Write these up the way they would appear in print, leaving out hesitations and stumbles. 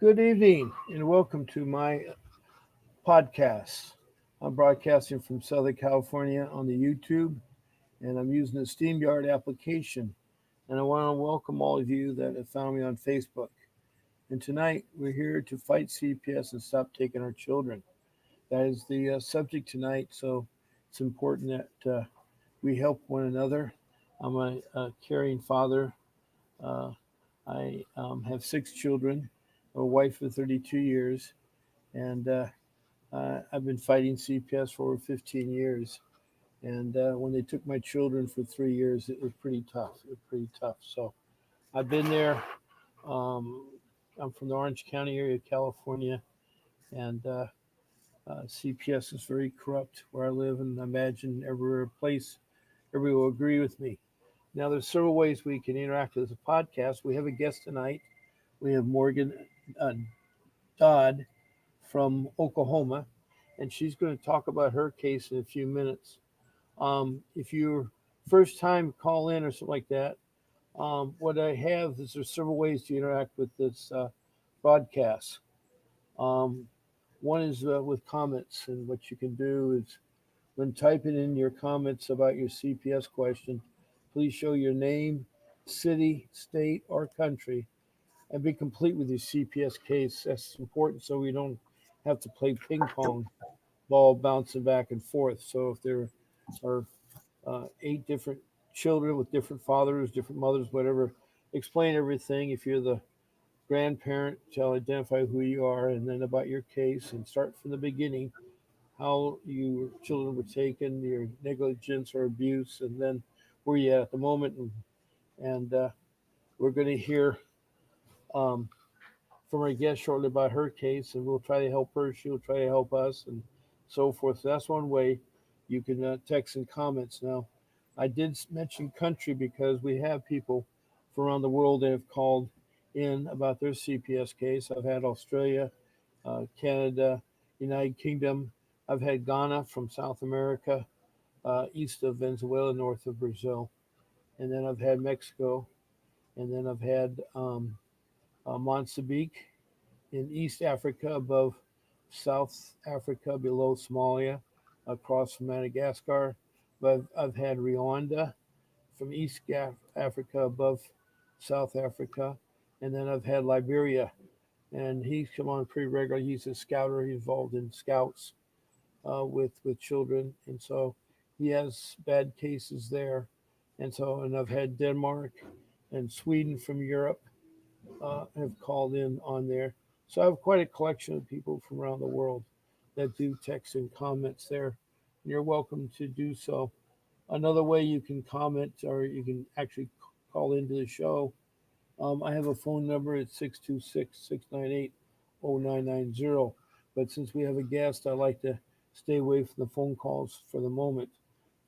Good evening and welcome to my podcast. I'm broadcasting from Southern California on the YouTube and I'm using the StreamYard application. And I want to welcome all of you that have found me on Facebook. And tonight we're here to fight CPS and stop taking our children. That is the subject tonight, so it's important that we help one another. I'm a caring father. Uh, I have six children, a wife for 32 years, and I've been fighting CPS for over 15 years. And when they took my children for 3 years, it was pretty tough. It was pretty tough. So I've been there. Um, I'm from the Orange County area of California, and CPS is very corrupt where I live, and I imagine every place, everybody will agree with me. Now, there's several ways we can interact with the podcast. We have a guest tonight. We have Morgan uh, Dodd from Oklahoma, and she's going to talk about her case in a few minutes. If you're first time call in or something like that, what I have is there's several ways to interact with this broadcast. Um, One is with comments, and what you can do is when typing in your comments about your CPS question, please show your name, city, state, or country, and be complete with your CPS case. That's important so we don't have to play ping pong ball bouncing back and forth. So if there are eight different children with different fathers, different mothers, whatever, explain everything. If you're the grandparent, tell identify who you are and then about your case and start from the beginning, how your children were taken, your negligence or abuse, and then where you at the moment. And we're going to hear um, from our guest shortly about her case, and we'll try to help her. She'll try to help us, and so forth. So that's one way you can text and comments. Now, I did mention country because we have people from around the world that have called in about their CPS case. I've had Australia, Canada, United Kingdom. I've had Ghana from South America, east of Venezuela, north of Brazil, and then I've had Mexico, and then I've had Mozambique in East Africa, above South Africa, below Somalia, across from Madagascar. But I've had Rwanda from East Africa, above South Africa, and then I've had Liberia, and he's come on pretty regularly. He's a scouter. He's involved in scouts with children, and so he has bad cases there. And I've had Denmark and Sweden from Europe have called in on there. So I have quite a collection of people from around the world that do text and comments there. And you're welcome to do so. Another way you can comment or you can actually call into the show. I have a phone number. It's 626-698-0990. But since we have a guest, I like to stay away from the phone calls for the moment.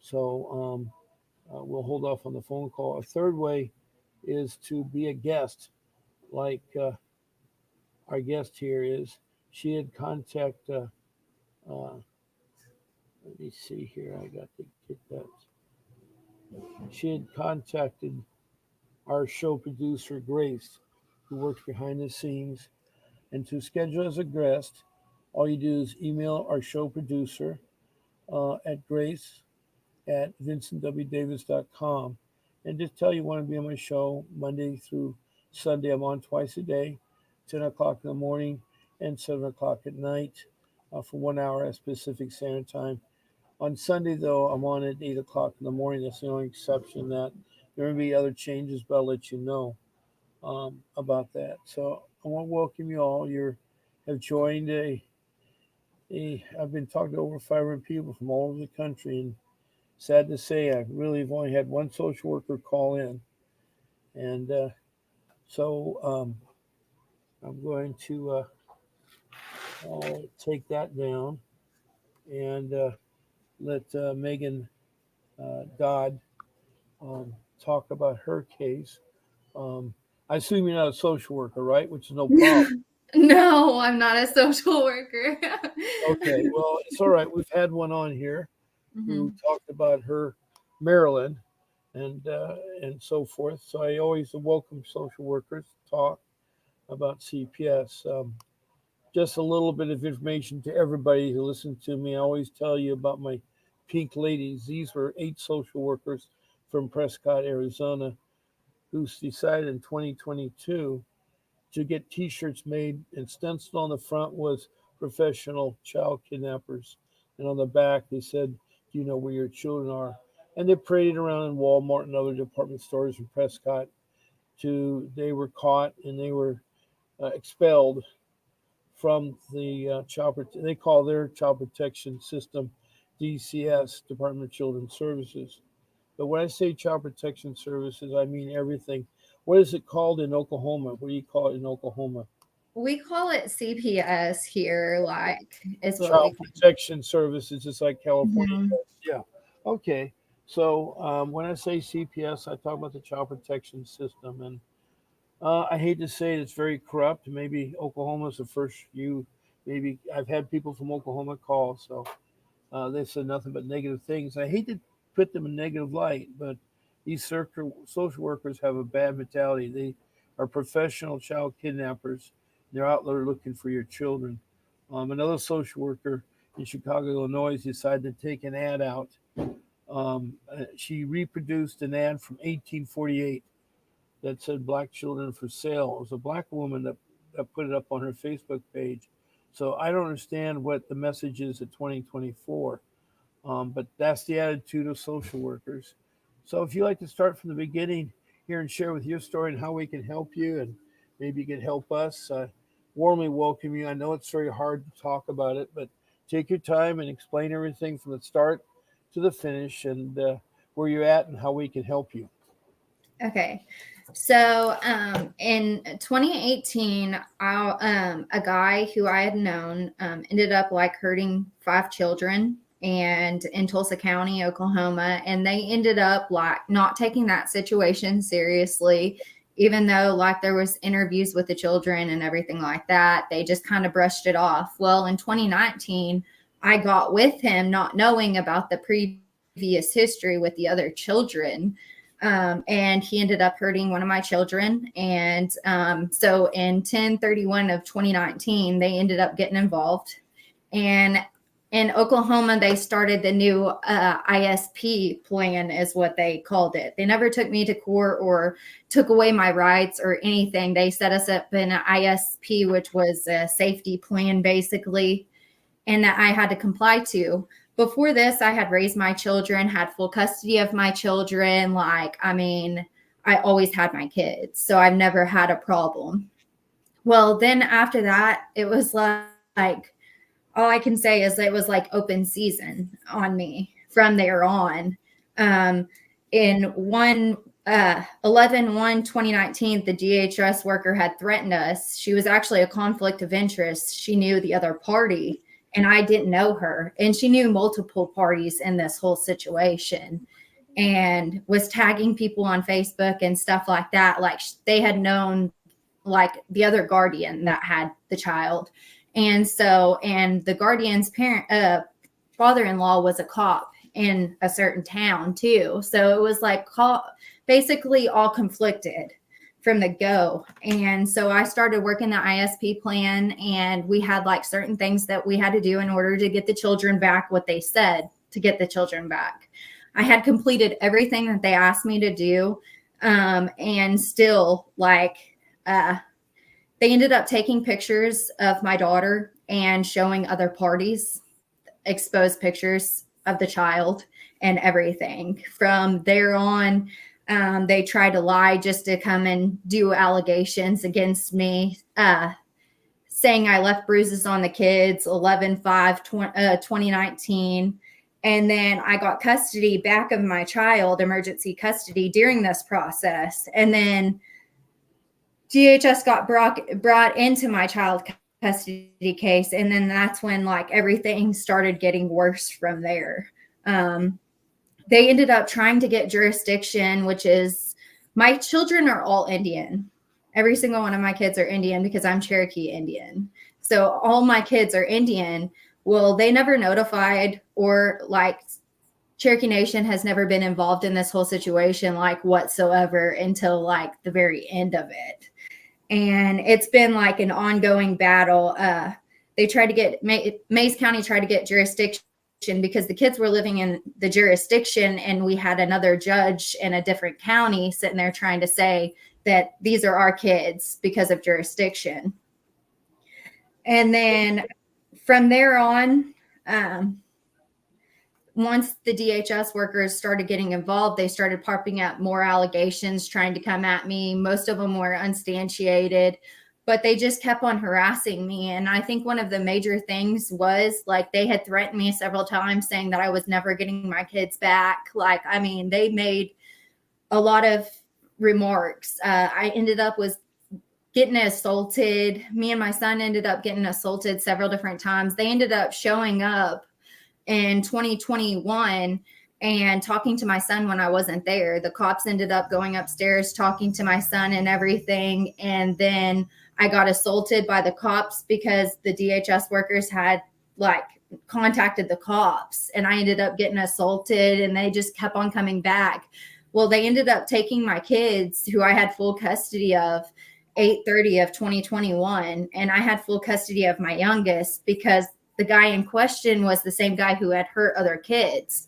So we'll hold off on the phone call. A third way is to be a guest, like our guest here is. She had contact. Let me see here. I got to get that. She had contacted our show producer Grace, who works behind the scenes, and to schedule as a guest, all you do is email our show producer at Grace at vincentwdavis.com and just tell you want to be on my show Monday through Sunday. I'm on twice a day, 10 o'clock in the morning and 7 o'clock at night for 1 hour at Pacific Standard Time. On Sunday, though, I'm on at 8 o'clock in the morning. That's the only exception. That there may be other changes, but I'll let you know about that. So I want to welcome you all. You have joined I've been talking to over 500 people from all over the country, and sad to say, I really have only had one social worker call in. And so I'm going to take that down and let Megan Dodd talk about her case. I assume you're not a social worker, right? Which is no problem. No, I'm not a social worker. Okay, well, it's all right. We've had one on here who Mhm. talked about her Maryland and so forth. So I always welcome social workers to talk. about CPS. Just a little bit of information to everybody who listens to me. I always tell you about my pink ladies. These were 8 social workers from Prescott, Arizona, who decided in 2022 to get T-shirts made, and stenciled on the front was "Professional Child Kidnappers," and on the back they said, "Do you know where your children are?" And they paraded around in Walmart and other department stores in Prescott. They were caught and they were expelled from the they call their child protection system DCS, Department of Children's Services. But when I say child protection services, I mean everything. What is it called in Oklahoma? What do you call it in Oklahoma? We call it CPS here, like is what we Child call protection services, just like California it. does. Yeah. Okay. So when I say CPS, I talk about the child protection system, and I hate to say it, it's very corrupt. Maybe Oklahoma's the first few. Maybe I've had people from Oklahoma call, so they said nothing but negative things. I hate to put them in negative light, but these social workers have a bad mentality. They are professional child kidnappers. They're out there looking for your children. Another social worker in Chicago, Illinois, decided to take an ad out. She reproduced an ad from 1848 that said "Black children for sale." It was a black woman that put it up on her Facebook page. So I don't understand what the message is at 2024. But that's the attitude of social workers. So if you like to start from the beginning here and share with your story and how we can help you, and maybe you can help us, warmly welcome you. I know it's very hard to talk about it, but take your time and explain everything from the start to the finish, and where you're at and how we can help you. Okay. So in 2018, a guy who I had known ended up like hurting 5 children and in Tulsa County, Oklahoma. And they ended up like not taking that situation seriously, even though like there was interviews with the children and everything like that. They just kind of brushed it off. Well, in 2019, I got with him not knowing about the previous history with the other children. And he ended up hurting one of my children. And so in 10/31 of 2019, they ended up getting involved. And in Oklahoma, they started the new ISP plan, is what they called it. They never took me to court or took away my rights or anything. They set us up in an ISP, which was a safety plan, basically, and that I had to comply to. Before this, I had raised my children, had full custody of my children. Like, I mean, I always had my kids, so I've never had a problem. Well, then after that, it was like all I can say is it was like open season on me from there on. In 11/1/2019, the DHS worker had threatened us. She was actually a conflict of interest. She knew the other party, and I didn't know her. And she knew multiple parties in this whole situation and was tagging people on Facebook and stuff like that. Like they had known like the other guardian that had the child. And so, and the guardian's father-in-law was a cop in a certain town too. So it was like basically all conflicted from the go. And so I started working the ISP plan, and we had like certain things that we had to do in order to get the children back, what they said to get the children back. I had completed everything that they asked me to do. And still like, they ended up taking pictures of my daughter and showing other parties, exposed pictures of the child and everything. From there on, they tried to lie just to come and do allegations against me, saying I left bruises on the kids 11/5/2019. And then I got custody back of my child, emergency custody, during this process. And then DHS got brought into my child custody case. And then that's when like everything started getting worse from there. They ended up trying to get jurisdiction, which is my children are all Indian. Every single one of my kids are Indian because I'm Cherokee Indian. So all my kids are Indian. Well, they never notified, or like Cherokee Nation has never been involved in this whole situation like whatsoever until like the very end of it. and it's been like an ongoing battle. They tried to get Mays County tried to get jurisdiction because the kids were living in the jurisdiction, and we had another judge in a different county sitting there trying to say that these are our kids because of jurisdiction. And then from there on, once the DHS workers started getting involved, they started popping up more allegations trying to come at me. Most of them were unsubstantiated, but they just kept on harassing me. And I think one of the major things was like they had threatened me several times saying that I was never getting my kids back. Like, I mean, they made a lot of remarks. I ended up was getting assaulted. Me and my son ended up getting assaulted several different times. They ended up showing up in 2021 and talking to my son when I wasn't there. The cops ended up going upstairs, talking to my son and everything. And then I got assaulted by the cops because the DHS workers had like contacted the cops, and I ended up getting assaulted, and they just kept on coming back. Well, they ended up taking my kids, who I had full custody of, 8/30 of 2021, and I had full custody of my youngest because the guy in question was the same guy who had hurt other kids.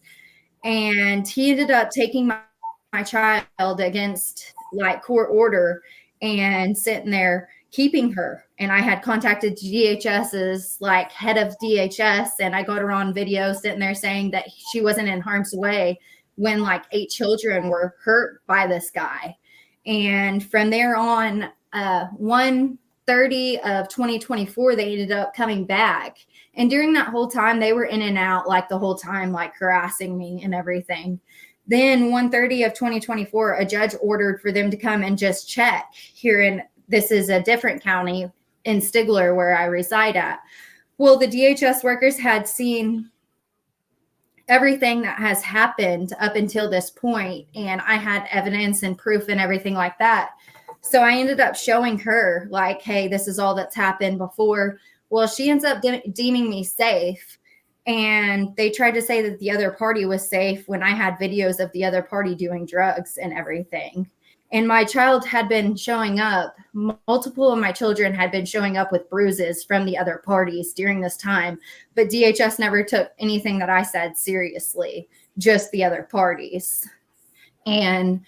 And he ended up taking my child against like court order and sitting there keeping her. And I had contacted DHS's like head of DHS, and I got her on video sitting there saying that she wasn't in harm's way when like 8 children were hurt by this guy. And from there on, 1/30 of 2024, they ended up coming back. And during that whole time, they were in and out like the whole time, like harassing me and everything. Then 1/30 of 2024, a judge ordered for them to come and just check here in, this is a different county in Stigler where I reside at. Well, the DHS workers had seen everything that has happened up until this point, and I had evidence and proof and everything like that. So I ended up showing her like, hey, this is all that's happened before. Well, she ends up deeming me safe, and they tried to say that the other party was safe when I had videos of the other party doing drugs and everything. And my child had been showing up, multiple of my children had been showing up with bruises from the other parties during this time, but DHS never took anything that I said seriously, just the other parties. And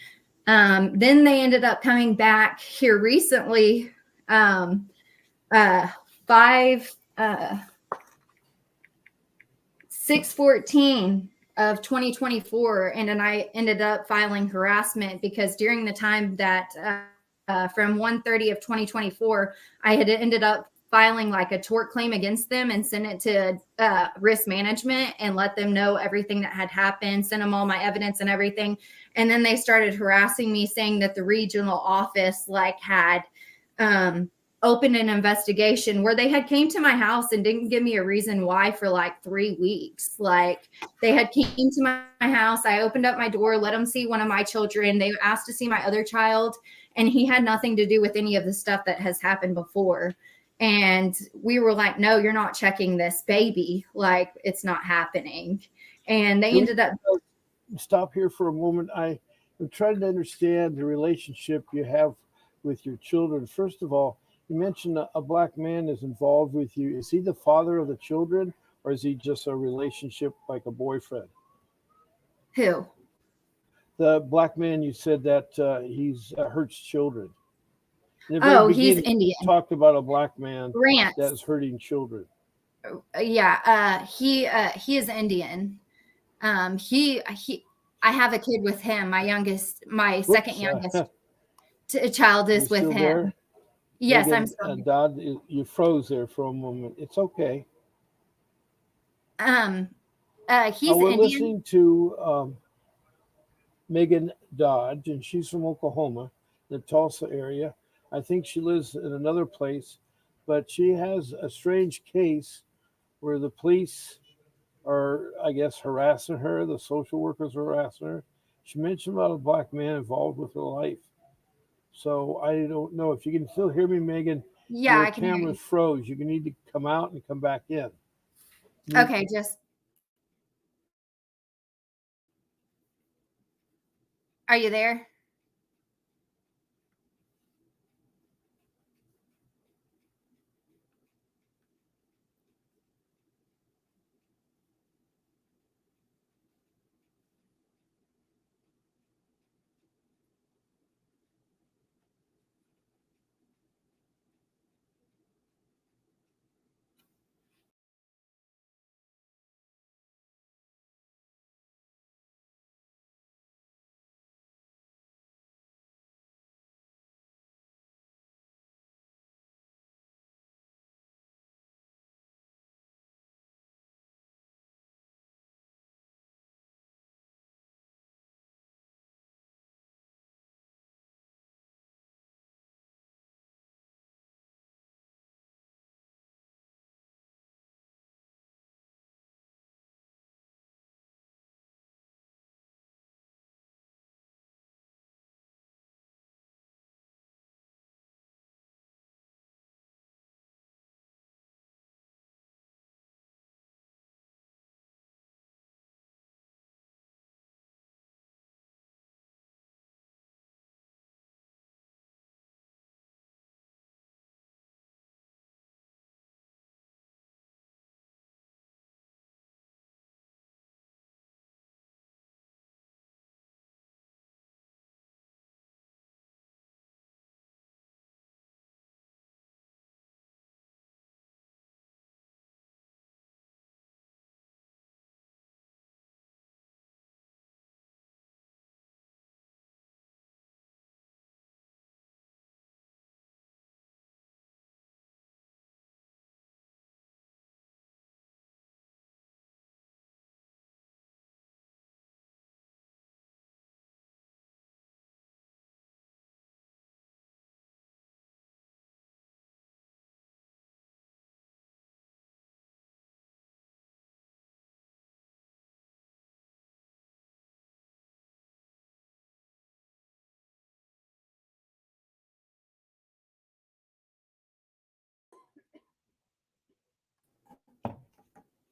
then they ended up coming back here recently, 6/14 of 2024, and then I ended up filing harassment because during the time that from 1/30 of 2024, I had ended up filing like a tort claim against them and sent it to risk management and let them know everything that had happened, sent them all my evidence and everything. And then they started harassing me, saying that the regional office like had opened an investigation where they had came to my house and didn't give me a reason why for like 3 weeks. Like they had came to my house. I opened up my door, let them see one of my children. They asked to see my other child, and he had nothing to do with any of the stuff that has happened before. And we were like, no, you're not checking this baby. Like it's not happening. And they ended up. Stop here for a moment. I am trying to understand the relationship you have with your children. First of all, you mentioned a black man is involved with you. Is he the father of the children, or is he just a relationship like a boyfriend? Who? The black man you said that he's hurts children. In the Oh, very he's beginning, Indian. you talked about a black man Rance. that is hurting children. Yeah, he is Indian. I have a kid with him. My second youngest child is with him. There? Yes, Megan, I'm still here. Dodd, you froze there for a moment. It's okay. He's We're Indian. listening to Megan Dodge, and she's from Oklahoma, the Tulsa area. I think she lives in another place, but she has a strange case where the police are, I guess, harassing her. The social workers are harassing her. She mentioned about a black man involved with her life. So I don't know if you can still hear me, Megan. Yeah, Your I can hear camera you. froze. You need to come out and come back in. Okay, just. Are you there?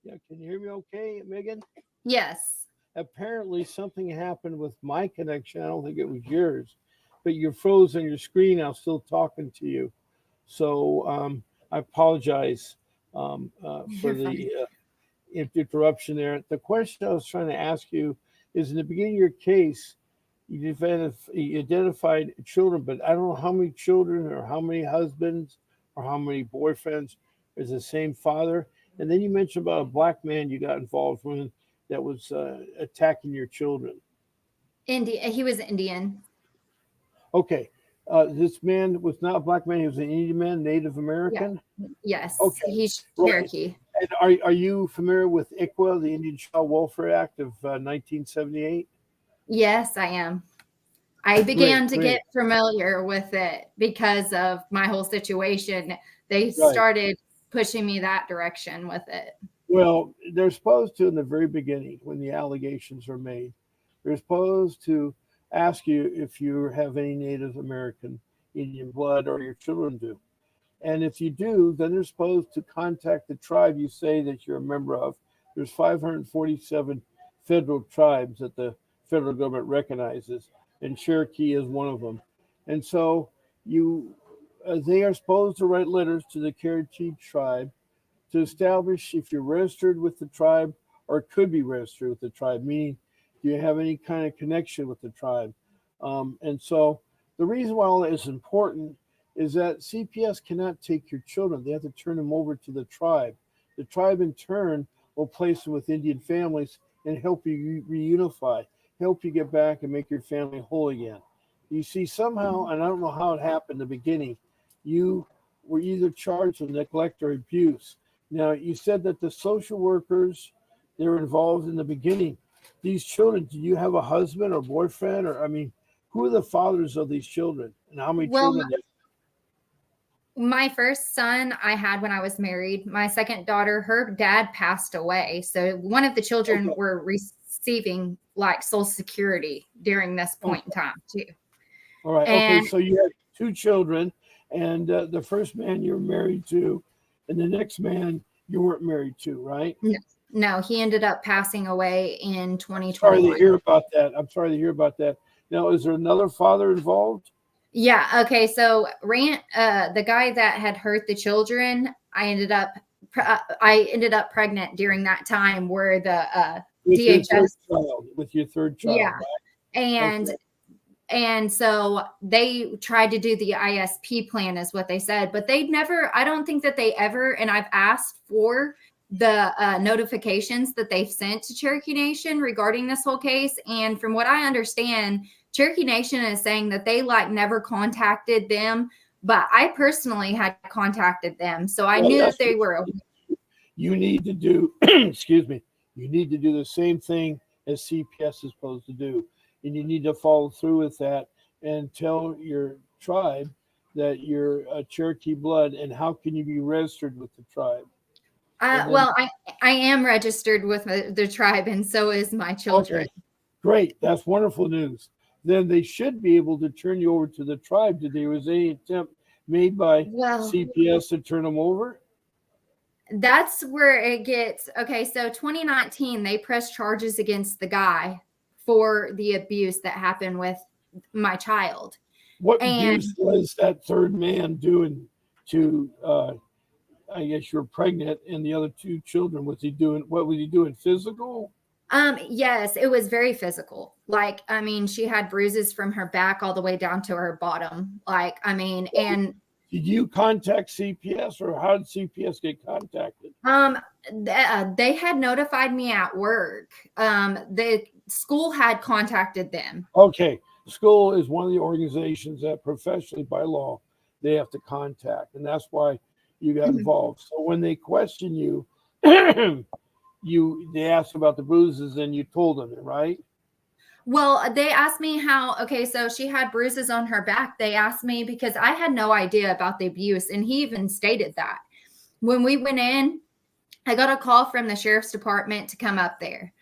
Yeah, can you hear me okay, Megan? Yes. Apparently something happened with my connection. I don't think it was yours, but you're froze on your screen. I'm still talking to you. So I apologize for You're fine. the interruption there. The question I was trying to ask you is in the beginning of your case, you identified children, but I don't know how many children or how many husbands or how many boyfriends is the same father. And then you mentioned about a black man you got involved with that was attacking your children. He was Indian. Okay. This man was not a black man. He was an Indian man, Native Yeah. American. Yes. Okay. He's Right. Cherokee. And are you familiar with ICWA, the Indian Child Welfare Act of 1978? Yes, I am. I Great, began to great. get familiar with it because of my whole situation. They Right. started pushing me that direction with it. Well, they're supposed to, in the very beginning, when the allegations are made, they're supposed to ask you if you have any Native American Indian blood or your children do. And if you do, then they're supposed to contact the tribe you say that you're a member of. There's 547 federal tribes that the federal government recognizes, and Cherokee is one of them. And so you, they are supposed to write letters to the Cherokee tribe to establish if you're registered with the tribe or could be registered with the tribe, meaning do you have any kind of connection with the tribe? And so the reason why all that is important is that CPS cannot take your children. They have to turn them over to the tribe. The tribe, in turn, will place them with Indian families and help you reunify, help you get back and make your family whole again. You see, somehow, and I don't know how it happened in the beginning, you were either charged with neglect or abuse. Now, you said that the social workers they were involved in the beginning. These children, do you have a husband or boyfriend, or I mean, who are the fathers of these children, and how many Well, children? my first son I had when I was married. My second daughter, her dad passed away. So one of the children Okay, were receiving like Social Security during this point in okay, time too. all right, okay. And So you had two children, and the first man you were married to, and the next man you weren't married to, right? no, no, he ended up passing away in Sorry to 2021. hear about that. I'm sorry to hear about that. Now, is there another father involved? Yeah. Okay. So Rant, the guy that had hurt the children, I ended up pregnant during that time where the With your third DHS. child, with your third Yeah. child, right? And Okay. so they tried to do the ISP plan, is what they said, but they never, I don't think that they ever, and I've asked for the notifications that they've sent to Cherokee Nation regarding this whole case. And from what I understand, Cherokee Nation is saying that they like never contacted them, but I personally had contacted them. So I Well, knew that that's they what were. you need to do. Excuse me. You need to do the same thing as CPS is supposed to do, and you need to follow through with that and tell your tribe that you're a Cherokee blood, and how can you be registered with the tribe? And then, Well, I am registered with the tribe, and so is my children. okay, great, that's wonderful news. Then they should be able to turn you over to the tribe. Did there was any attempt made by Well, CPS to turn them over? that's where it gets okay. So 2019, they pressed charges against the guy for the abuse that happened with my child. What And abuse was that third man doing to? I guess you're pregnant, and the other two children. Was he doing? What was he doing? Physical? yes, it was very physical. Like, I mean, she had bruises from her back all the way down to her bottom. Like, I mean, and Did you contact CPS, or how did CPS get contacted? um they had notified me at work. The school had contacted them. Okay, school is one of the organizations that professionally, by law, they have to contact, and that's why you got Mhm. involved. So when they question you, they ask about the bruises, and you told them, right? Well, they asked me how, okay, so she had bruises on her back. They asked me because I had no idea about the abuse. And he even stated that. When we went in, I got a call from the sheriff's department to come up there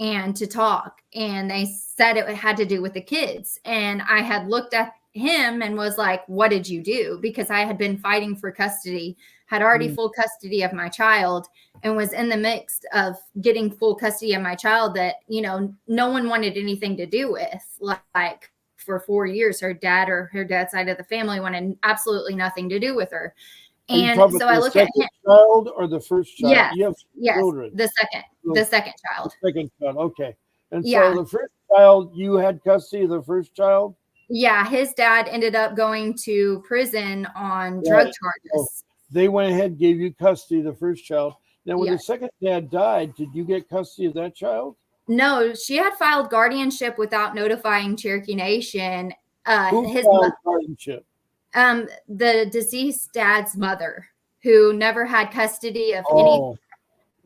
and to talk. And they said it had to do with the kids. And I had looked at him and was like, what did you do? Because I had been fighting for custody had already full custody of my child and was in the mix of getting full custody of my child that, no one wanted anything to do with. Like for 4 years, her dad or her dad's side of the family wanted absolutely nothing to do with her. Are you And talking so about I the look at second him. child or the first child? Yes, You have children. the second child. The second child. Okay. And Yeah. so the first child, you had custody of the first child? Yeah, his dad ended up going to prison on drug charges. They went ahead and gave you custody of the first child. Now, when the Yes. second dad died, did you get custody of that child? No, she had filed guardianship without notifying Cherokee Nation. Who filed guardianship? The deceased dad's mother, who never had custody of Oh,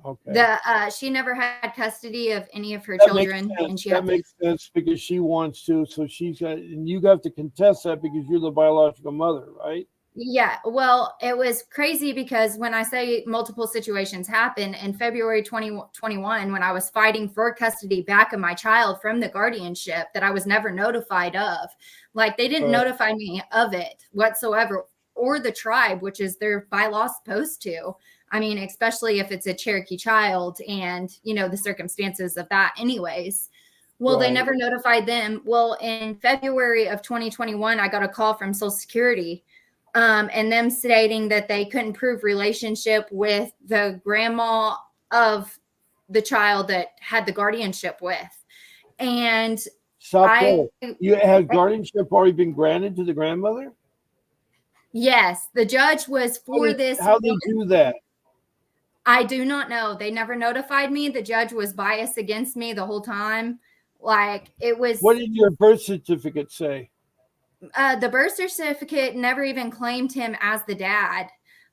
okay. she never had custody of any of her That children, makes sense. and she That had makes sense because she wants to. So she's got, and you have to contest that because you're the biological mother, right? Yeah, well, it was crazy because when I say multiple situations happen in February 2021, when I was fighting for custody back of my child from the guardianship that I was never notified of, like they didn't notify me of it whatsoever, or the tribe, which is they're by law supposed to. I mean, especially if it's a Cherokee child and, the circumstances of that anyways. Well, they never notified them. Well, in February of 2021, I got a call from Social Security. And them stating that they couldn't prove relationship with the grandma of the child that had the guardianship with. And You had guardianship already been granted to the grandmother? Yes, the judge was for this. How did they do that? I do not know. They never notified me. The judge was biased against me the whole time. Like it was. What did your birth certificate say? The birth certificate never even claimed him as the dad.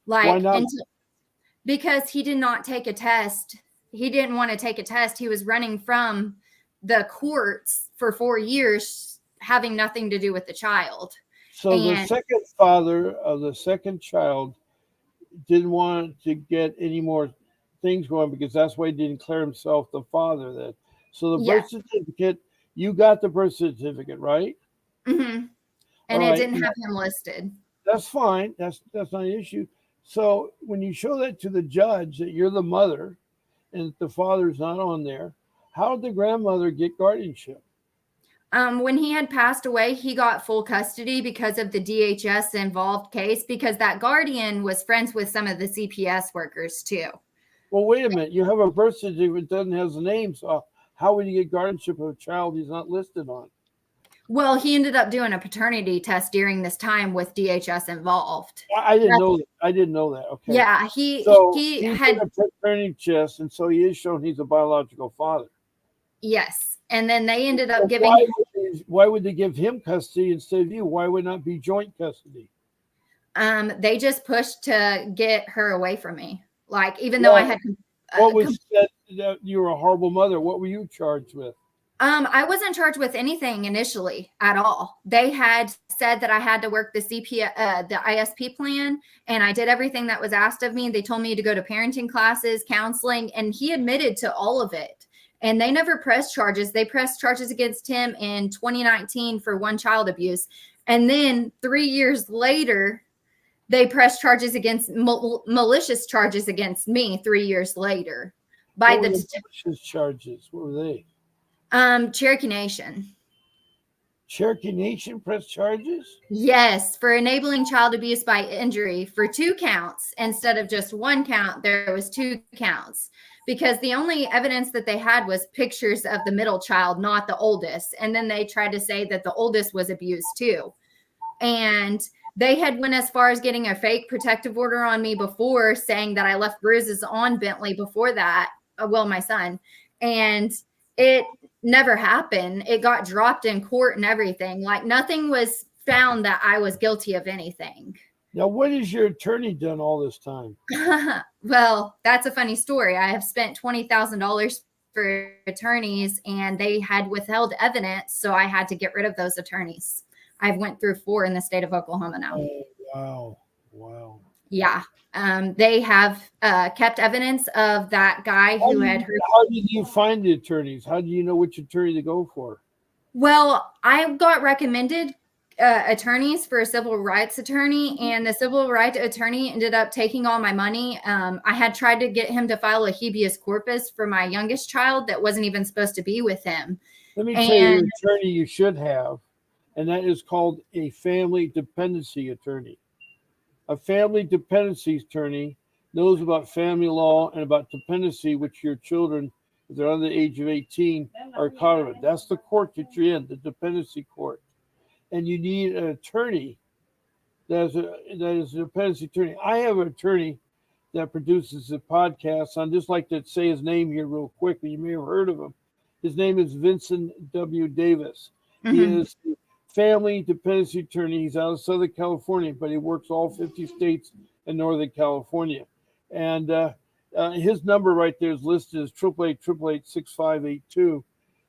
Like, why not? Because he did not take a test. He didn't want to take a test. He was running from the courts for 4 years, having nothing to do with the child. So the second father of the second child didn't want to get any more things going because that's why he didn't declare himself the father then. So the birth certificate, you got the birth certificate, right? Mm-hmm. And it didn't have him listed. That's fine. That's not an issue. So when you show that to the judge that you're the mother and the father's not on there, how did the grandmother get guardianship? When he had passed away, he got full custody because of the DHS involved case, because that guardian was friends with some of the CPS workers too. Well, wait a minute. You have a birth certificate that doesn't have the name. So how would you get guardianship of a child he's not listed on? Well, he ended up doing a paternity test during this time with DHS involved. I didn't know that. I didn't know that. Okay. Yeah, he had a paternity test, and so he is shown he's a biological father. Yes, and then they ended up giving. Why would they give him custody instead of you? Why would not be joint custody? They just pushed to get her away from me. Like even though I had. What was said that you were a horrible mother? What were you charged with? I wasn't charged with anything initially at all. They had said that I had to work the the ISP plan, and I did everything that was asked of me. They told me to go to parenting classes, counseling, and he admitted to all of it. And they never pressed charges. They pressed charges against him in 2019 for one child abuse. And then 3 years later, they pressed charges against malicious charges against me 3 years later. What were the malicious charges? What were they? Cherokee Nation. Cherokee Nation pressed charges? Yes, for enabling child abuse by injury for 2 counts instead of just 1 count. There was 2 counts because the only evidence that they had was pictures of the middle child, not the oldest. And then they tried to say that the oldest was abused too. And they had went as far as getting a fake protective order on me before, saying that I left bruises on Bentley before that. Well, my son. And it never happened. It got dropped in court and everything. Like nothing was found that I was guilty of anything. Now, what has your attorney done all this time? Well, that's a funny story. I have spent $20,000 for attorneys, and they had withheld evidence, so I had to get rid of those attorneys. I've went through 4 in the state of Oklahoma now. Oh, wow. Yeah. They have kept evidence of that guy who had heard. How did you find the attorneys? How do you know which attorney to go for? Well, I got recommended attorneys for a civil rights attorney, and the civil rights attorney ended up taking all my money. I had tried to get him to file a habeas corpus for my youngest child that wasn't even supposed to be with him. Let me tell you And an attorney you should have, and that is called a family dependency attorney. A family dependency attorney knows about family law and about dependency, which your children, if they're under the age of 18, are caught of it. That's the court that you're in, the dependency court. And you need an attorney that is a dependency attorney. I have an attorney that produces a podcast. I'd just like to say his name here real quick. You may have heard of him. His name is Vincent W. Davis. He is a family dependency attorney. He's out of Southern California, but he works all 50 states and Northern California. And his number right there is listed as 888-888-6582.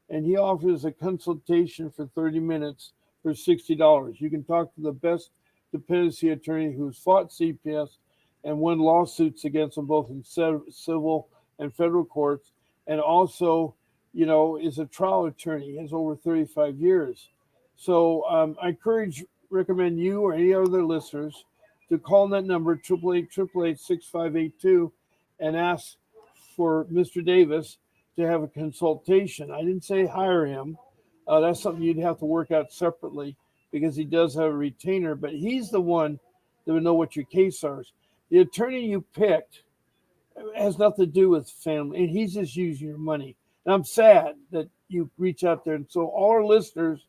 And he offers a consultation for 30 minutes for $60. You can talk to the best dependency attorney who's fought CPS and won lawsuits against them both in civil and federal courts, and also, is a trial attorney. He has over 35 years. So I recommend you or any other listeners to call that number, 888-888-6582, and ask for Mr. Davis to have a consultation. I didn't say hire him. That's something you'd have to work out separately because he does have a retainer, but he's the one that would know what your case are. The attorney you picked has nothing to do with family, and he's just using your money. And I'm sad that you reach out there. And so all our listeners,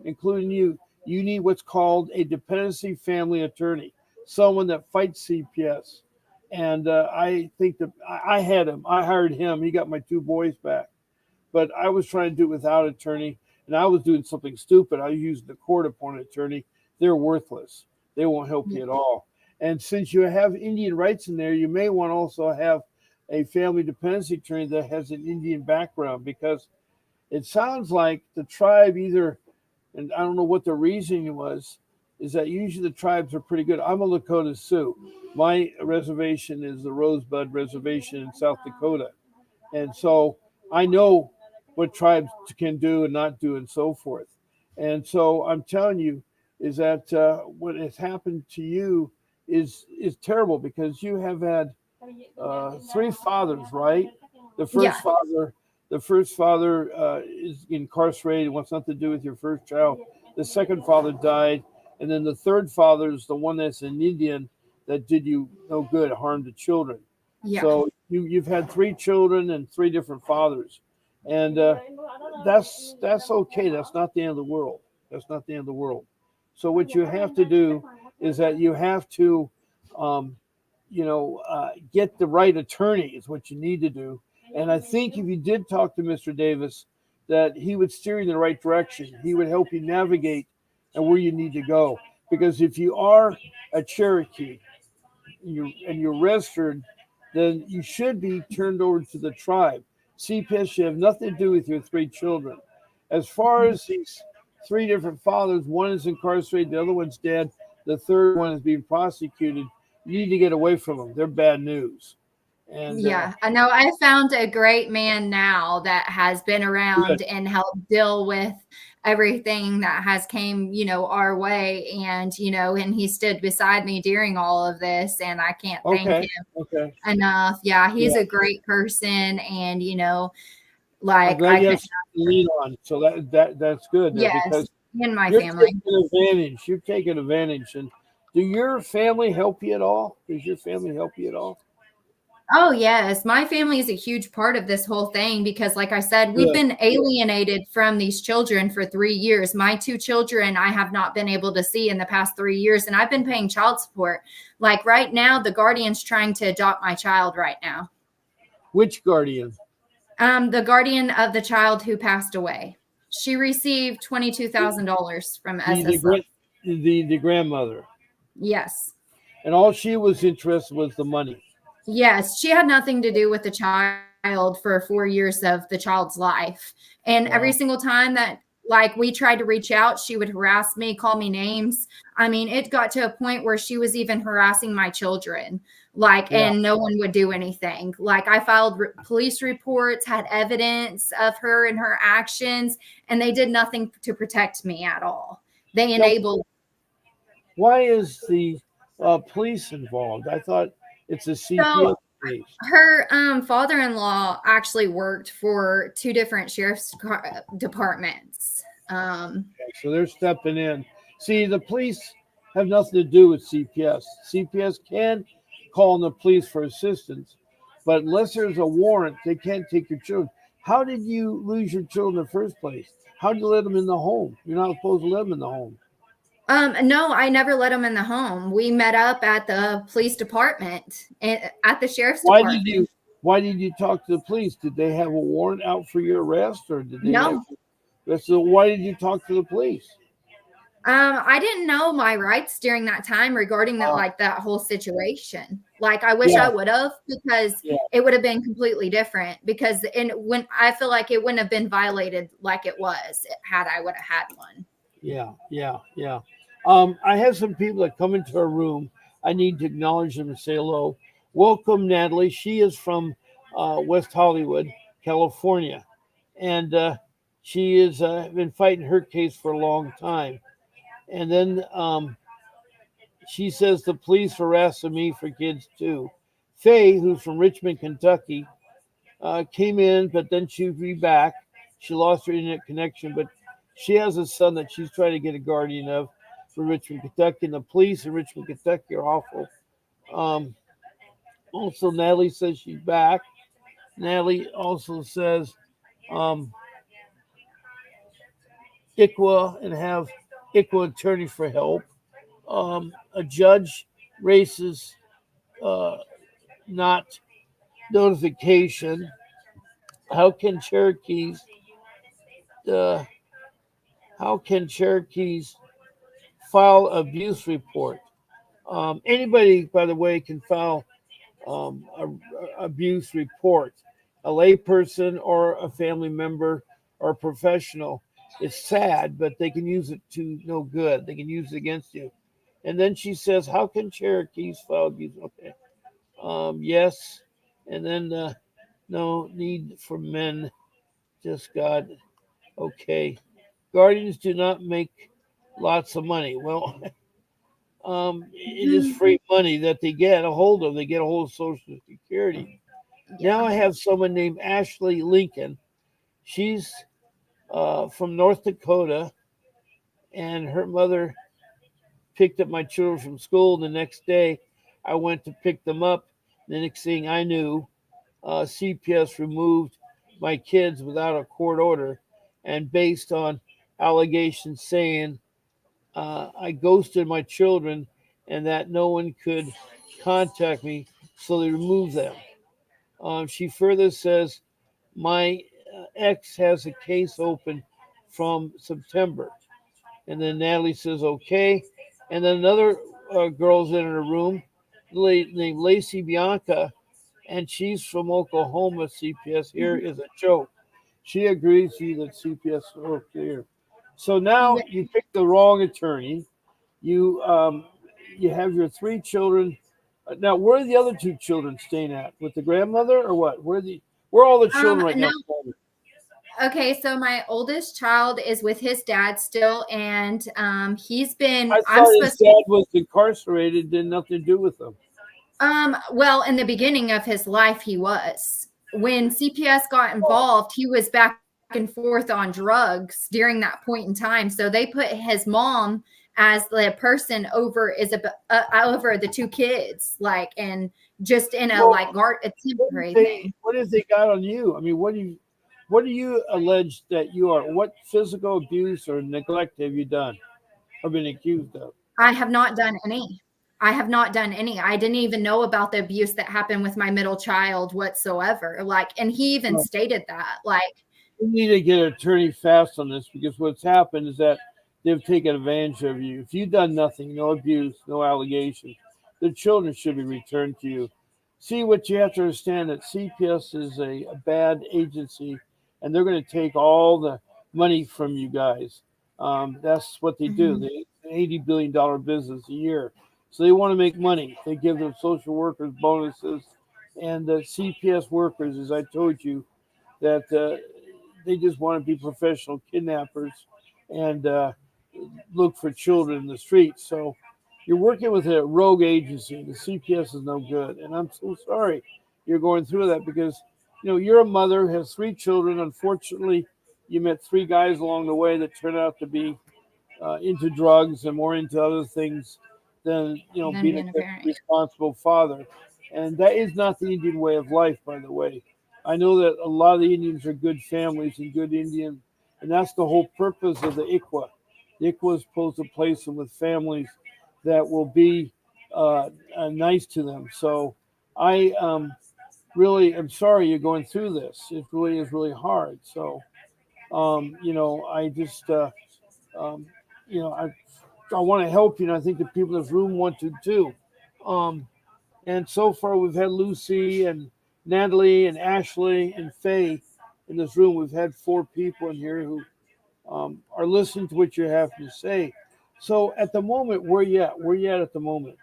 including you need what's called a dependency family attorney, someone that fights CPS. And I think that I had him. I hired him. He got my 2 boys back. But I was trying to do it without attorney, and I was doing something stupid. I used the court-appointed attorney. They're worthless. They won't help you at all. And since you have Indian rights in there, you may want to also have a family dependency attorney that has an Indian background, because it sounds like the tribe either, and I don't know what the reasoning was, is that usually the tribes are pretty good. I'm a Lakota Sioux. My reservation is the Rosebud Reservation in South Dakota. And so I know what tribes can do and not do and so forth. And so I'm telling you is that what has happened to you is terrible, because you have had 3 fathers, right? The first father is incarcerated, wants nothing to do with your first child. The second father died, and then the third father is the one that's an Indian that did you no good, harmed the children. Yeah. So you've had 3 children and 3 different fathers, and that's okay. That's not the end of the world. That's not the end of the world. So what you have to do is that you have to, get the right attorney is what you need to do. And I think if you did talk to Mr. Davis, that he would steer you in the right direction. He would help you navigate and where you need to go. Because if you are a Cherokee and you're registered, then you should be turned over to the tribe. CPS should have nothing to do with your 3 children. As far as these 3 different fathers, one is incarcerated, the other one's dead, the third one is being prosecuted. You need to get away from them. They're bad news. And yeah, I know. I found a great man now that has been around and helped deal with everything that has came, our way. And, and he stood beside me during all of this, and I can't thank him enough. Yeah, he's a great person. And, like, I'm glad you have to lean on. So that's good. Yes, because in my family. You're taking advantage. And do your family help you at all? Does your family help you at all? Oh, yes. My family is a huge part of this whole thing because, like I said, we've been alienated from these children for 3 years. My 2 children I have not been able to see in the past 3 years, and I've been paying child support. Like right now, the guardian's trying to adopt my child right now. Which guardian? The guardian of the child who passed away. She received $22,000 from SS. The grandmother. Yes. And all she was interested was the money. Yes, she had nothing to do with the child for 4 years of the child's life. And every single time that we tried to reach out, she would harass me, call me names. I mean, it got to a point where she was even harassing my children, and no one would do anything. I filed police reports, had evidence of her and her actions, and they did nothing to protect me at all. They enabled Why is the police involved? I thought it's a So CPS case. her father-in-law actually worked for two different departments. So they're stepping in. See, the police have nothing to do with CPS. CPS can call on the police for assistance, but unless there's a warrant, they can't take your children. How did you lose your children in the first place? How did you let them in the home? You're not supposed to let them in the home. No, I never let him in the home. We met up at the police department, at the sheriff's Why did department. you? Why did you talk to the police? Did they have a warrant out for your arrest, or did they No, have? So why did you talk to the police? I didn't know my rights during that time regarding that, Uh, like that whole situation. Like I wish I yeah, would have, because yeah, it would have been completely different. Because and when I feel like it wouldn't have been violated like it was had I would have had one. yeah. I have some people that come into our room. I need to acknowledge them and say hello. Welcome, Natalie. She is from West Hollywood, California, and she has been fighting her case for a long time. And then she says the police harassing me for kids too. Faye, who's from Richmond, Kentucky, came in, but then she'll be back. She lost her internet connection, but she has a son that she's trying to get a guardian of for Richmond, Kentucky. And the police in Richmond, Kentucky are awful. Um, Also, Natalie says she's back. Natalie also says um, ICWA and have ICWA attorney for help. A judge races not notification. How can Cherokees uh, how can Cherokees file abuse report? Anybody, by the way, can file abuse report. A layperson or a family member or a professional. It's sad, but they can use it to no good. They can use it against you. And then she says, "How can Cherokees file abuse?" Okay, yes. And then no need for men, just God. Okay, guardians do not make lots of money. Well, it is free money that they get a hold of. They get a hold of Social Security. Now Yeah. I have someone named Ashley Lincoln. She's from North Dakota, and her mother picked up my children from school. The next day, I went to pick them up. The next thing I knew, CPS removed my kids without a court order and based on allegations saying I ghosted my children and that no one could contact me, so they removed them. She further says, my ex has a case open from September. And then Natalie says, okay. And then another girl's in her room named Lacey Bianca, and she's from Oklahoma. CPS here Mhm. is a joke. She agrees with you that CPS is okay. So now Yeah. you picked the wrong attorney. You you have your three children. Now, where are the other two children staying at? With the grandmother or what? Where are all the children right No. now? Okay, so my oldest child is with his dad still, and he's been. I I'm thought his supposed to. dad was incarcerated, did nothing to do with them. Well, in the beginning of his life, he was. When CPS got involved, he was back and forth on drugs during that point in time. So they put his mom as the person over over the two kids, like, and just in a Well, like guard a temporary thing. what have they got on you? I mean, what do you allege that you are? What physical abuse or neglect have you done or been accused of? I have not done any. I have not done any. I didn't even know about the abuse that happened with my middle child whatsoever. Like, and he even Well, stated that, like, we need to get an attorney fast on this because what's happened is that they've taken advantage of you. If you've done nothing, no abuse, no allegations, the children should be returned to you. See, what you have to understand that CPS is a bad agency, and they're going to take all the money from you guys. That's what they do. mhm, They $80 billion business a year, so they want to make money. They give them social workers bonuses, and the CPS workers, as I told you, that they just want to be professional kidnappers and look for children in the streets. So you're working with a rogue agency. The CPS is no good, and I'm so sorry you're going through that because you're a mother, has 3 children. Unfortunately, you met 3 guys along the way that turned out to be into drugs and more into other things than And then being a being a good parent. responsible father. And that is not the Indian way of life, by the way. I know that a lot of the Indians are good families and good Indian, and that's the whole purpose of the ICWA. The ICWA is supposed to place them with families that will be nice to them. So I really am sorry you're going through this. It really is really hard. So I just um, I want to help you, and I think the people in this room want to too. Um, and so far, we've had Lucy and Natalie and Ashley and Faye in this room. We've had 4 people in here who are listening to what you have to say. So at the moment, where you at? Where you at the moment?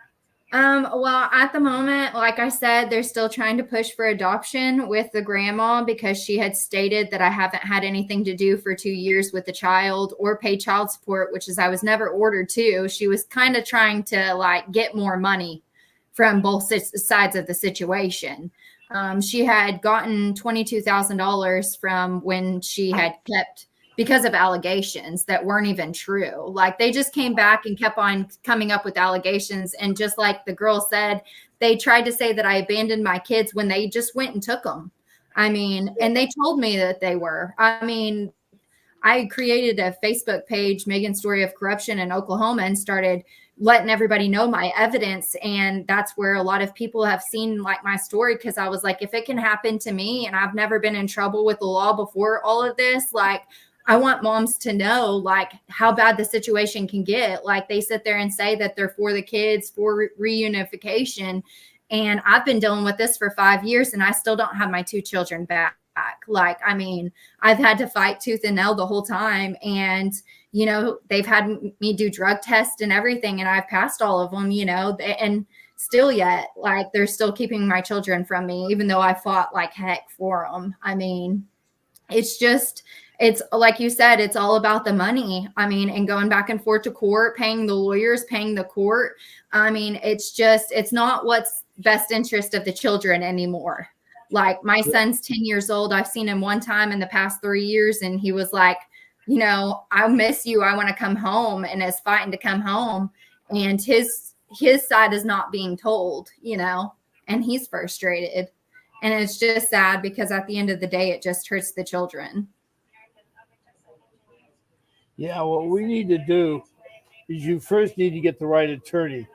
Well, at the moment, like I said, they're still trying to push for adoption with the grandma because she had stated that I haven't had anything to do for 2 years with the child or pay child support, which is I was never ordered to. She was kind of trying to like get more money from both sides of the situation. She had gotten $22,000 from when she had kept because of allegations that weren't even true. Like they just came back and kept on coming up with allegations. And just like the girl said, they tried to say that I abandoned my kids when they just went and took them. I mean, and they told me that they were. I mean, I created a Facebook page, Megan's Story of Corruption in Oklahoma, and started letting everybody know my evidence. And that's where a lot of people have seen like my story, because I was like, if it can happen to me and I've never been in trouble with the law before all of this, like I want moms to know like how bad the situation can get. Like they sit there and say that they're for the kids, for reunification. And I've been dealing with this for 5 years and I still don't have my 2 children back. Like, I mean, I've had to fight tooth and nail the whole time. And, they've had me do drug tests and everything. And I've passed all of them, and still yet, like, they're still keeping my children from me, even though I fought like heck for them. I mean, it's like you said, it's all about the money. I mean, and going back and forth to court, paying the lawyers, paying the court. I mean, it's not what's best interest of the children anymore. Like my son's 10 years old. I've seen him one time in the past 3 years. And he was like, I miss you. I want to come home, and is fighting to come home. And his side is not being told, and he's frustrated. And it's just sad because at the end of the day, it just hurts the children. Yeah, what we need to do is you first need to get the right attorney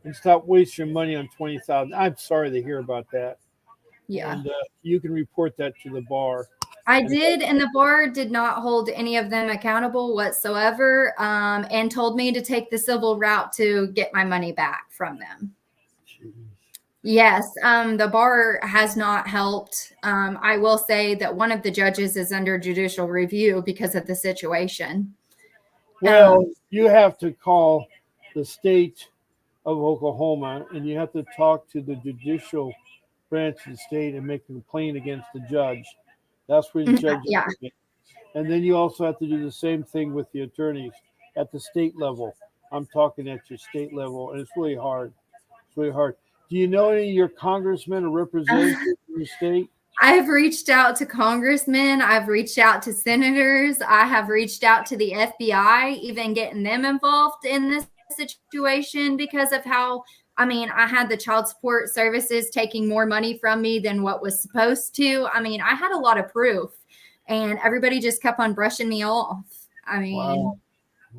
and stop wasting your money on 20,000. I'm sorry to hear about that. Yeah. And you can report that to the bar. I did, and the bar did not hold any of them accountable whatsoever, and told me to take the civil route to get my money back from them. Jeez. Yes, the bar has not helped. I will say that one of the judges is under judicial review because of the situation. Well, you have to call the state of Oklahoma, and you have to talk to the judicial branch of the state and make a complaint against the judge. That's where the judge Yeah. is. And then you also have to do the same thing with the attorneys at the state level. I'm talking at your state level, and it's really hard. It's really hard. Do you know any of your congressmen or representatives in your state? I've reached out to congressmen. I've reached out to senators. I have reached out to the FBI, even getting them involved in this situation because of how, I mean, I had the child support services taking more money from me than what was supposed to. I mean, I had a lot of proof, and everybody just kept on brushing me off. I mean, Wow.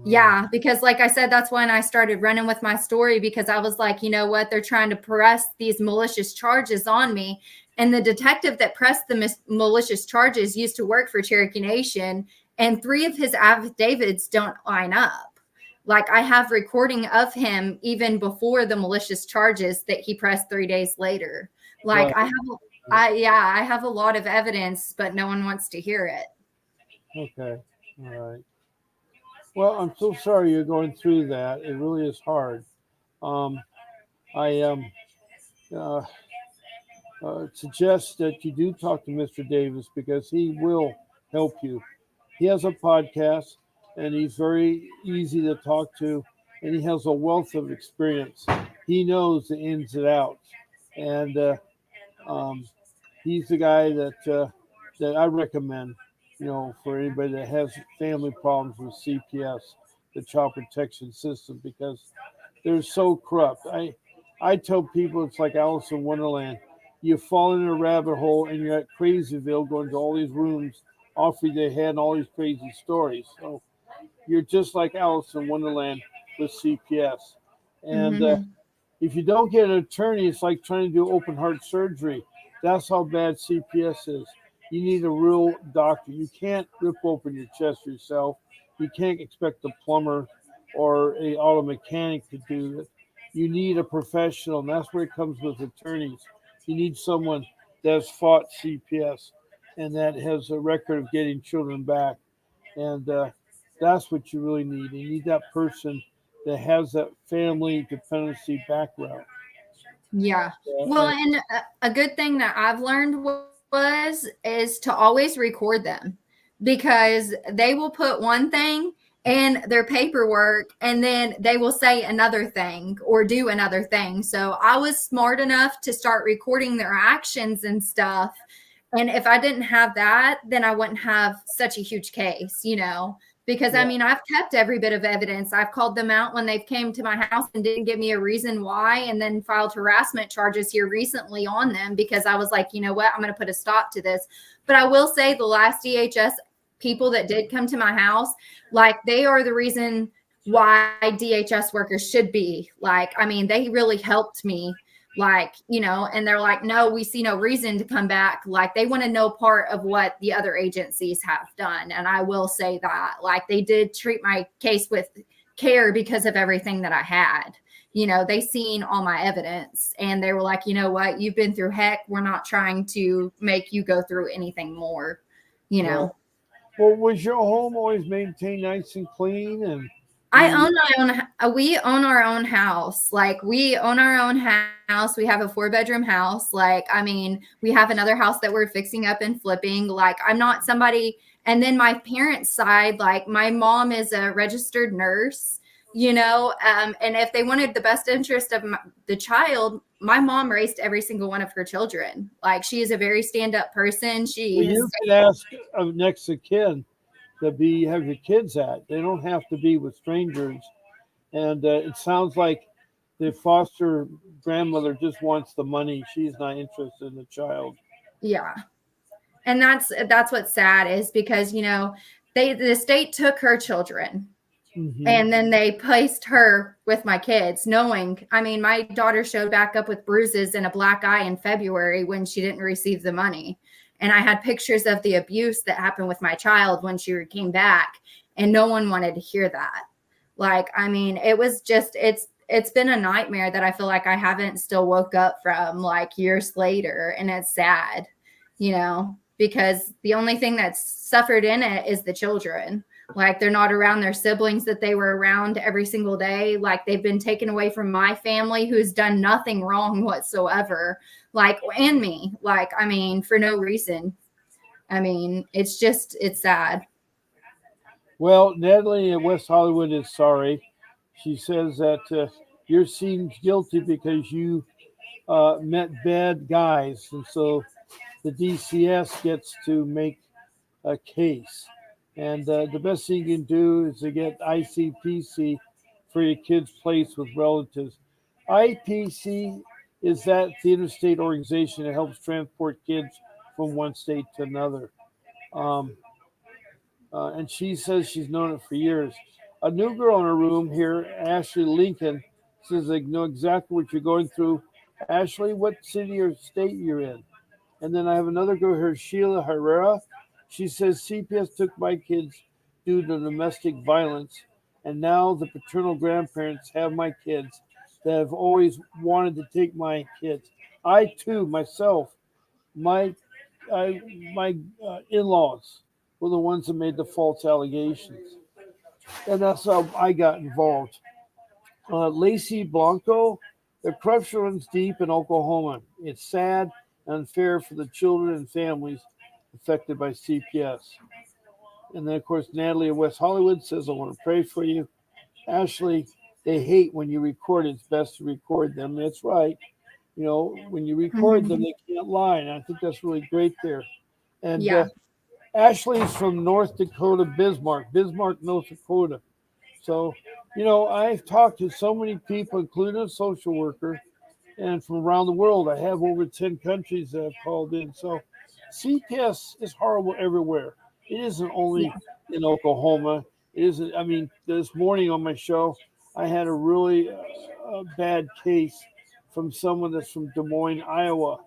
yeah, because like I said, that's when I started running with my story, because I was like, you know what? They're trying to press these malicious charges on me. And the detective that pressed the malicious charges used to work for Cherokee Nation, and 3 of his affidavits don't line up. Like I have recording of him even before the malicious charges that he pressed 3 days later. Like Right. I have a lot of evidence, but no one wants to hear it. Okay. All right. Well, I'm so sorry you're going through that. It really is hard. I uh, suggest that you do talk to Mr. Davis because he will help you. He has a podcast and he's very easy to talk to. and he has a wealth of experience. He knows the ins and outs, and um, he's the guy that I recommend. For anybody that has family problems with CPS, the Child Protection System, because they're so corrupt. I tell people it's like Alice in Wonderland. You fall in a rabbit hole and you're at Crazyville going to all these rooms, offering their head and all these crazy stories. So you're just like Alice in Wonderland with CPS. And Hmm. if you don't get an attorney, it's like trying to do open heart surgery. That's how bad CPS is. You need a real doctor. You can't rip open your chest yourself. You can't expect a plumber or a auto mechanic to do it. You need a professional, and that's where it comes with attorneys. You need someone that's fought CPS and that has a record of getting children back. And that's what you really need. You need that person that has that family dependency background. Yeah. Well, And and a good thing that I've learned was is to always record them because they will put one thing in their paperwork and then they will say another thing or do another thing. So I was smart enough to start recording their actions and stuff. And if I didn't have that, then I wouldn't have such a huge case, because I yeah, mean, I've kept every bit of evidence. I've called them out when they've came to my house and didn't give me a reason why, and then filed harassment charges here recently on them because I was like, you know what, I'm going to put a stop to this. But I will say the last DHS people that did come to my house, like they are the reason why DHS workers should be. Like, I mean, they really helped me, like, and they're like, no, we see no reason to come back. Like, they want to know part of what the other agencies have done. And I will say that, like, they did treat my case with care because of everything that I had. They seen all my evidence and they were like, you know what, you've been through heck. We're not trying to make you go through anything more, you right. know. Well, was your home always maintained nice and clean? And I you, own my own. We own our own house. Like, we own our own house. We have a 4-bedroom house. Like, I mean, we have another house that we're fixing up and flipping. Like, I'm not somebody. And then my parents' side, like my mom is a registered nurse. And if they wanted the best interest of the child, my mom raised every single one of her children. Like, she is a very stand-up person. well, She you has. can ask next of kin to be have your kids at. They don't have to be with strangers. And it sounds like the foster grandmother just wants the money. She's not interested in the child. Yeah. And that's what's sad is because the state took her children Hmm. and then they placed her with my kids, knowing, I mean, my daughter showed back up with bruises and a black eye in February when she didn't receive the money. And I had pictures of the abuse that happened with my child when she came back, and no one wanted to hear that. Like, I mean, it was just it's been a nightmare that I feel like I haven't still woke up from, like, years later, and it's sad, because the only thing that's suffered in it is the children. Like, they're not around their siblings that they were around every single day. Like, they've been taken away from my family who's done nothing wrong whatsoever. Like, and me, like, I mean, for no reason. I mean, it's sad. Well, Natalie in West Hollywood is sorry. She says that you're seen guilty because you met bad guys, and so the DCS gets to make a case. And the best thing you can do is to get ICPC for your kids placed with relatives. IPC is that the interstate organization that helps transport kids from one state to another. Um, and she says she's known it for years. A new girl in her room here, Ashley Lincoln, says they know exactly what you're going through. Ashley, what city or state you're in? And then I have another girl here, Sheila Herrera. She says CPS took my kids due to domestic violence, and now the paternal grandparents have my kids that have always wanted to take my kids. I too, myself, my my in-laws were the ones that made the false allegations, and that's how I got involved. Lacey Blanco, the corruption runs deep in Oklahoma. It's sad and unfair for the children and families affected by CPS. And then, of course, Natalie of West Hollywood says, I want to pray for you. Ashley, they hate when you record. It's best to record them. That's right. You know, when you record them, Mhm. they can't lie, and I think that's really great there. And Yeah. Ashley's from North Dakota, Bismarck, North Dakota. So, you know, I've talked to so many people, including a social worker, and from around the world. I have over 10 countries that have called in. So CPS is horrible everywhere. It isn't only Yeah. in Oklahoma. It isn't, I mean, this morning on my show, I had a really bad case from someone that's from Des Moines, Iowa.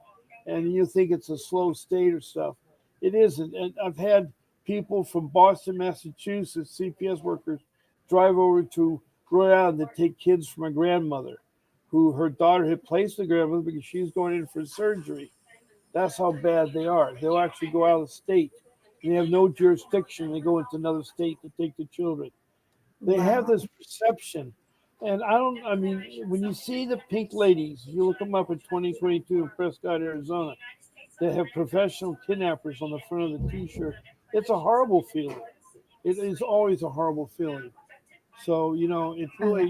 And you think it's a slow state or stuff. It isn't. And I've had people from Boston, Massachusetts, CPS workers, drive over to Rhode Island to take kids from my grandmother who her daughter had placed the grandmother because she was going in for surgery. That's how bad they are. They'll actually go out of state. And they have no jurisdiction. They go into another state to take the children. They have Wow. this perception. And I don't, I mean, when you see the pink ladies, you look them up in 2022 in Prescott, Arizona, they have professional kidnappers on the front of the t shirt. It's a horrible feeling. It is always a horrible feeling. So, you know, Okay.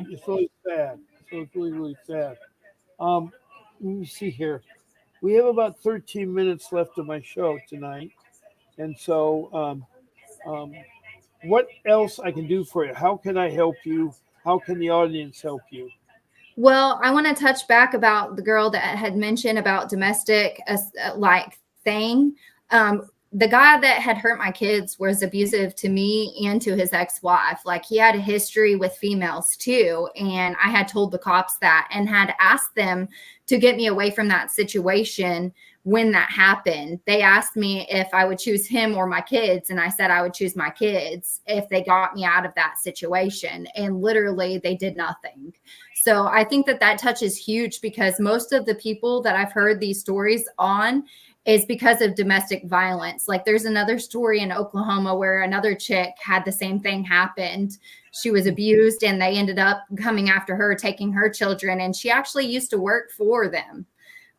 it's really sad. So it's really, really sad. Um, Let me see here. We have about 13 minutes left of my show tonight, and so um, what else I can do for you? How can I help you? How can the audience help you? Well, I want to touch back about the girl that had mentioned about domestic like thing. The guy that had hurt my kids was abusive to me and to his ex-wife. Like he had a history with females too, and I had told the cops that and had asked them to get me away from that situation. When that happened, they asked me if I would choose him or my kids, and I said I would choose my kids if they got me out of that situation, and literally they did nothing. So I think that that touch is huge because most of the people that I've heard these stories on is because of domestic violence. Like there's another story in Oklahoma where another chick had the same thing happened. She was abused and they ended up coming after her, taking her children, and she actually used to work for them.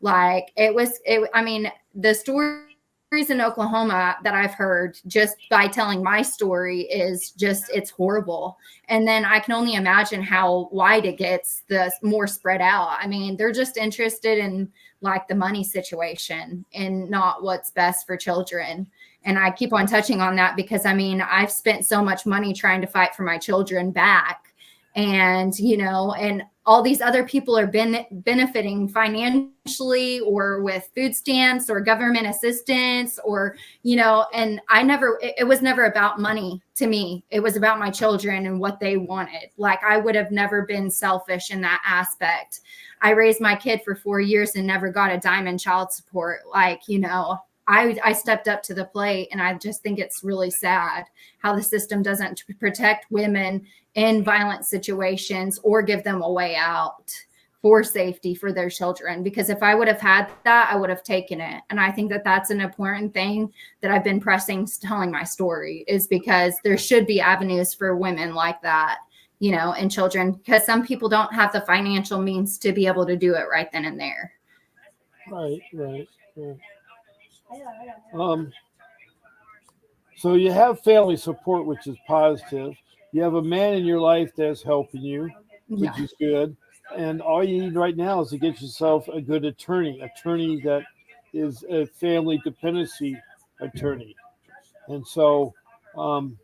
Like I mean, the stories in Oklahoma that I've heard just by telling my story is just, it's horrible. And then I can only imagine how wide it gets the more spread out. I mean, they're just interested in like the money situation and not what's best for children. And I keep on touching on that because I mean, I've spent so much money trying to fight for my children back. And, you know, and all these other people are benefiting financially or with food stamps or government assistance or, you know, and it was never about money to me. It was about my children and what they wanted. Like I would have never been selfish in that aspect. I raised my kid for 4 years and never got a dime in child support. Like, you know, I stepped up to the plate, and I just think it's really sad how the system doesn't protect women in violent situations or give them a way out for safety for their children. Because if I would have had that, I would have taken it. And I think that that's an important thing that I've been pressing, telling my story, is because there should be avenues for women like that, you know, and children, because some people don't have the financial means to be able to do it right then and there. Right, right, right. Um, so you have family support, which is positive. You have a man in your life that's helping you, which Yeah. is good. And all you need right now is to get yourself a good attorney that is a family dependency attorney. And so, um,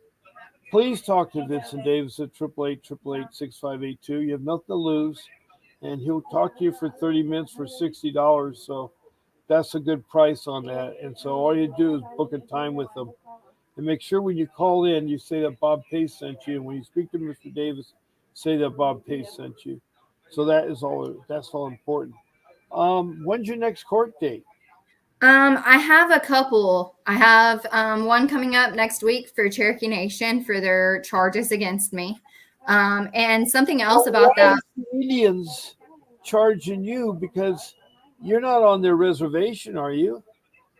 please talk to Vincent Davis at 888 You have nothing to lose, and he'll talk to you for 30 minutes for $60. So that's a good price on that. And so all you do is book a time with him. And make sure when you call in, you say that Bob Pace sent you. And when you speak to Mr. Davis, say that Bob Pace sent you. So that's all important. When's your next court date? I have a couple. I have one coming up next week for Cherokee Nation for their charges against me. And something else Why about are that. the Indians charging you? Because you're not on their reservation, are you?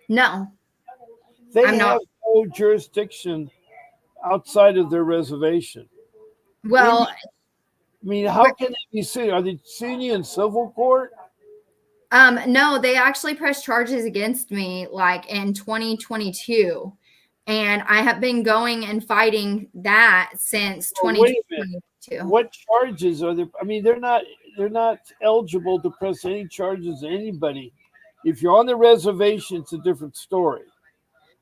No, They I'm have not. no jurisdiction outside of their reservation. Well, Indian, I mean, how we're, can they be sued? Are they suing you in civil court? no, they actually pressed charges against me like in 2022. And I have been going and fighting that since Oh, wait a minute. 2020. too. What charges are there? I mean, they're not eligible to press any charges to anybody. If you're on the reservation, it's a different story.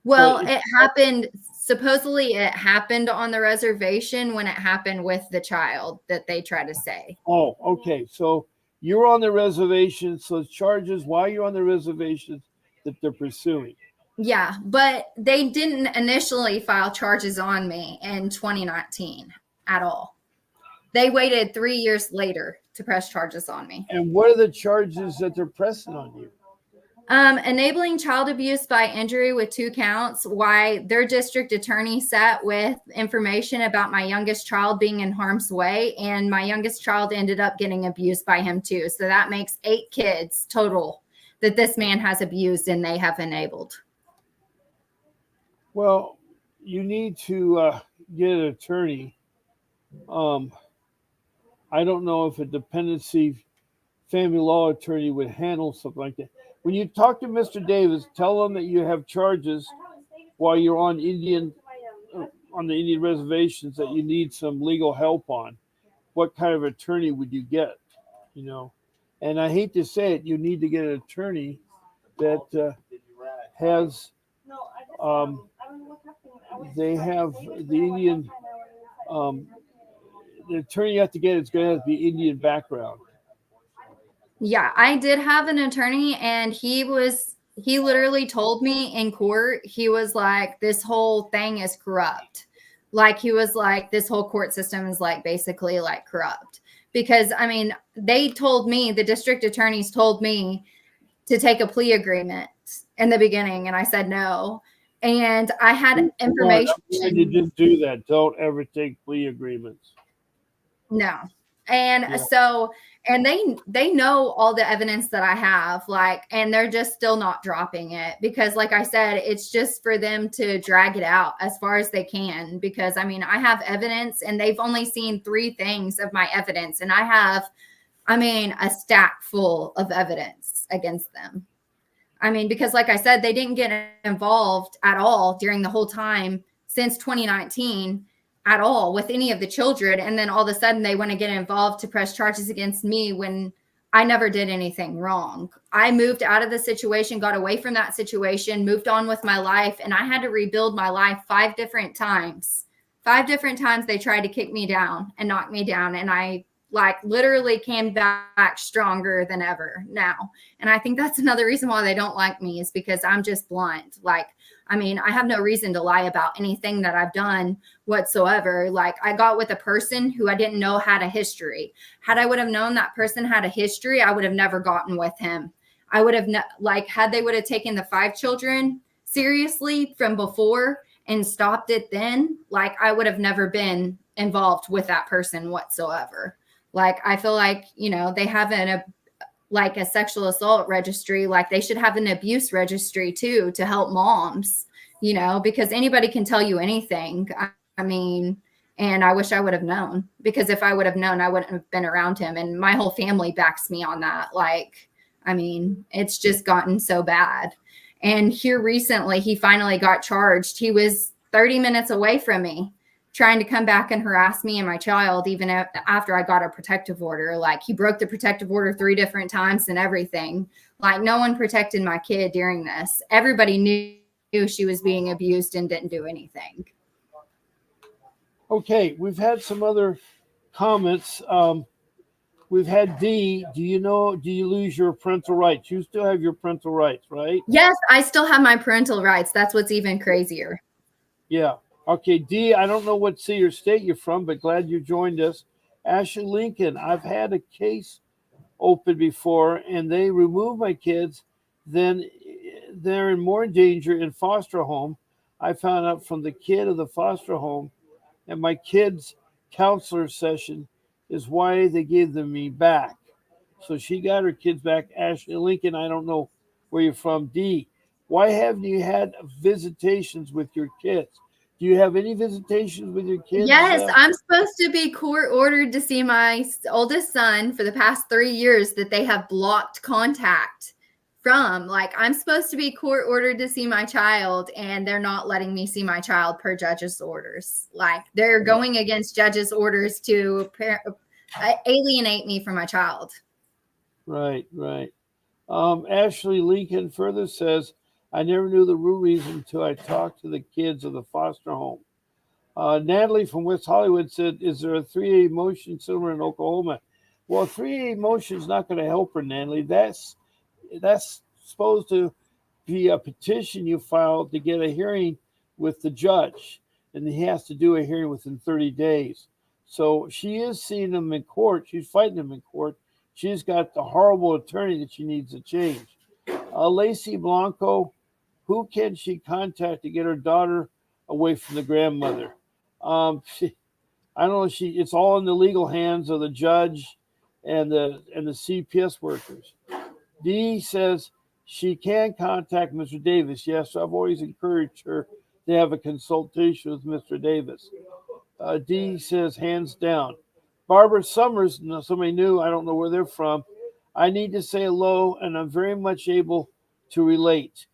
But Well, if it happened, supposedly it happened on the reservation when it happened with the child that they try to say. oh, okay, so you're on the reservation, so it's charges while you're on the reservation that they're pursuing. Yeah, but they didn't initially file charges on me in 2019 at all. They waited 3 years later to press charges on me. And what are the charges that they're pressing on you? Enabling child abuse by injury with 2 counts. Why their district attorney sat with information about my youngest child being in harm's way, and my youngest child ended up getting abused by him too. So that makes 8 kids total that this man has abused and they have enabled. Well, you need to get an attorney. Um, I don't know if a dependency family law attorney would handle something like that. When you talk to Mr. Davis, tell him that you have charges while you're on the Indian reservations that you need some legal help on. What kind of attorney would you get? You know, and I hate to say it, you need to get an attorney that has um, they have the Indian um, the attorney you have to get is going to have to be Indian background. Yeah, I did have an attorney, and he literally told me in court, he was like, this whole thing is corrupt. Like, he was like, this whole court system is like basically like corrupt. Because I mean, they told me, the district attorneys told me to take a plea agreement in the beginning, and I said no. And I had I'm glad you information. didn't do that. Don't ever take plea agreements. No. And Yeah. so, and they know all the evidence that I have, like, and they're just still not dropping it because, like I said, it's just for them to drag it out as far as they can. Because I mean, I have evidence and they've only seen 3 things of my evidence, and I have, I mean, a stack full of evidence against them. I mean, because like I said, they didn't get involved at all during the whole time since 2019 at all with any of the children. And then all of a sudden they want to get involved to press charges against me when I never did anything wrong. I moved out of the situation, got away from that situation, moved on with my life, and I had to rebuild my life 5 different times. 5 different times they tried to kick me down and knock me down, and I like literally came back stronger than ever now. And I think that's another reason why they don't like me, is because I'm just blunt. Like, I mean, I have no reason to lie about anything that I've done whatsoever. Like, I got with a person who I didn't know had a history. Had I would have known that person had a history, I would have never gotten with him. I would have like, had they would have taken the 5 children seriously from before and stopped it then, like, I would have never been involved with that person whatsoever. Like, I feel like, you know, they have like a sexual assault registry. Like, they should have an abuse registry too, to help moms, you know, because anybody can tell you anything. I mean, and I wish I would have known, because if I would have known, I wouldn't have been around him. And my whole family backs me on that. Like, I mean, it's just gotten so bad. And here recently, he finally got charged. He was 30 minutes away from me, trying to come back and harass me and my child, even after I got a protective order. Like, he broke the protective order 3 different times and everything. Like, no one protected my kid during this. Everybody knew she was being abused and didn't do anything. Okay, we've had some other comments. We've had D. Do you lose your parental rights? You still have your parental rights, right? Yes, I still have my parental rights. That's what's even crazier. Yeah. Okay, D, I don't know what city or state you're from, but glad you joined us. Ashley Lincoln, I've had a case open before and they remove my kids, then they're in more danger in foster home. I found out from the kid of the foster home, and my kid's counselor session is why they gave them me back. So she got her kids back. Ashley Lincoln, I don't know where you're from. D, why haven't you had visitations with your kids? Do you have any visitations with your kids? Yes, I'm supposed to be court ordered to see my oldest son for the past 3 years that they have blocked contact from. Like, I'm supposed to be court ordered to see my child, and they're not letting me see my child per judge's orders. Like, they're going against judge's orders to alienate me from my child. Right, right. Ashley Lincoln further says, I never knew the real reason until I talked to the kids of the foster home. Natalie from West Hollywood said, is there a 3A motion similar in Oklahoma? Well, 3A motion is not going to help her, Natalie. That's supposed to be a petition you file to get a hearing with the judge, and he has to do a hearing within 30 days. So she is seeing them in court. She's fighting them in court. She's got the horrible attorney that she needs to change. Lacey Blanco, who can she contact to get her daughter away from the grandmother? I don't know. It's all in the legal hands of the judge and the CPS workers. Dee says she can contact Mr. Davis. Yes, I've always encouraged her to have a consultation with Mr. Davis. Dee says hands down. Barbara Summers, somebody new, I don't know where they're from. I need to say hello, and I'm very much able to relate.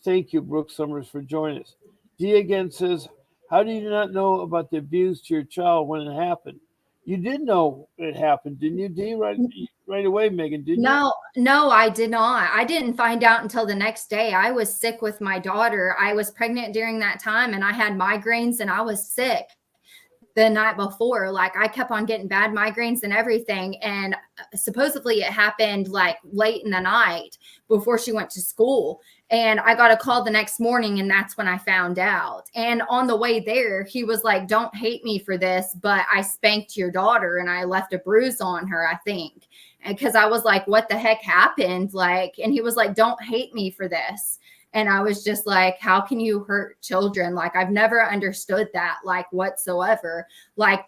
Thank you, Brooke Summers, for joining us. Dee again says, how do you not know about the abuse to your child when it happened? You did know it happened, didn't you, Dee? Right away, Megan, didn't you? No, I did not. I didn't find out until the next day. I was sick with my daughter. I was pregnant during that time, and I had migraines, and I was sick the night before. Like, I kept on getting bad migraines and everything. And supposedly it happened like late in the night before she went to school. And I got a call the next morning, and that's when I found out. And on the way there, he was like, don't hate me for this, but I spanked your daughter and I left a bruise on her, I think. Because I was like, what the heck happened? Like, and he was like, don't hate me for this. And I was just like, how can you hurt children? Like, I've never understood that, like, whatsoever. Like,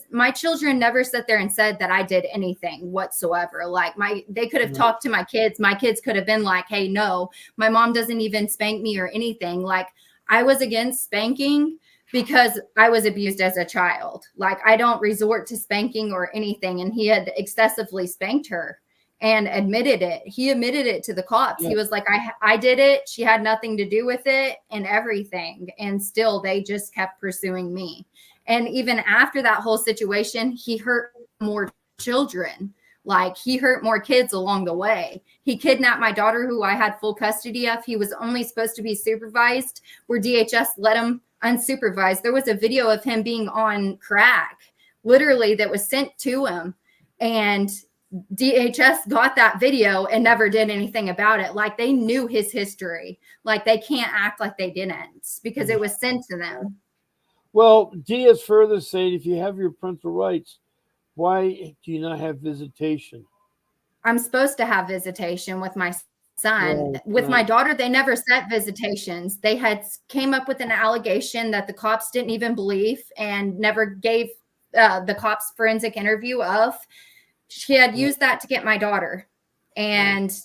my children never sat there and said that I did anything whatsoever. Like, they could have talked to my kids. My kids could have been like, hey, no, my mom doesn't even spank me or anything. Like, I was against spanking because I was abused as a child. Like, I don't resort to spanking or anything. And he had excessively spanked her and admitted it. He admitted it to the cops. Yeah. He was like, I did it. She had nothing to do with it and everything. And still they just kept pursuing me. And even after that whole situation, he hurt more children. Like, he hurt more kids along the way. He kidnapped my daughter, who I had full custody of. He was only supposed to be supervised, where DHS let him unsupervised. There was a video of him being on crack, literally, that was sent to him. And DHS got that video and never did anything about it. Like, they knew his history. Like, they can't act like they didn't, because it was sent to them. Well, Dee is further saying, if you have your parental rights, why do you not have visitation? I'm supposed to have visitation with my son. With my daughter, they never set visitations. They had came up with an allegation that the cops didn't even believe and never gave the cops forensic interview of. She had used that to get my daughter. And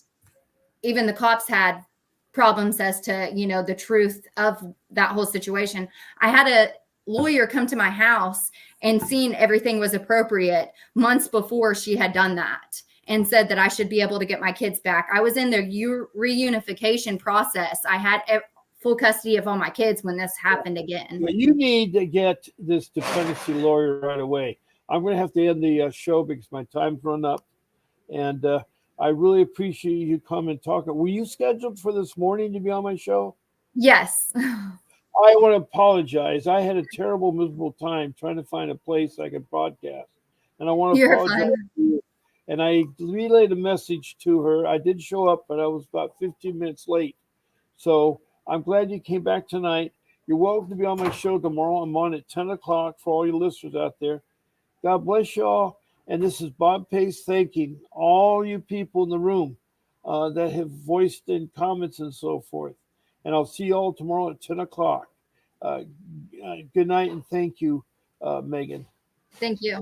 even the cops had problems as to, the truth of that whole situation. I had a lawyer come to my house and seen everything was appropriate months before she had done that, and said that I should be able to get my kids back. I was in the reunification process. I had full custody of all my kids when this happened again. Well, you need to get this dependency lawyer right away. I'm going to have to end the show because my time's run up. And I really appreciate you coming and talking. Were you scheduled for this morning to be on my show? Yes. I want to apologize. I had a terrible, miserable time trying to find a place I could broadcast. And I want to apologize to you. And I relayed a message to her. I did show up, but I was about 15 minutes late. So I'm glad you came back tonight. You're welcome to be on my show tomorrow. I'm on at 10 o'clock for all your listeners out there. God bless you all. And this is Bob Pace thanking all you people in the room that have voiced in comments and so forth. And I'll see you all tomorrow at 10 o'clock. Good night, and thank you, Megan. Thank you.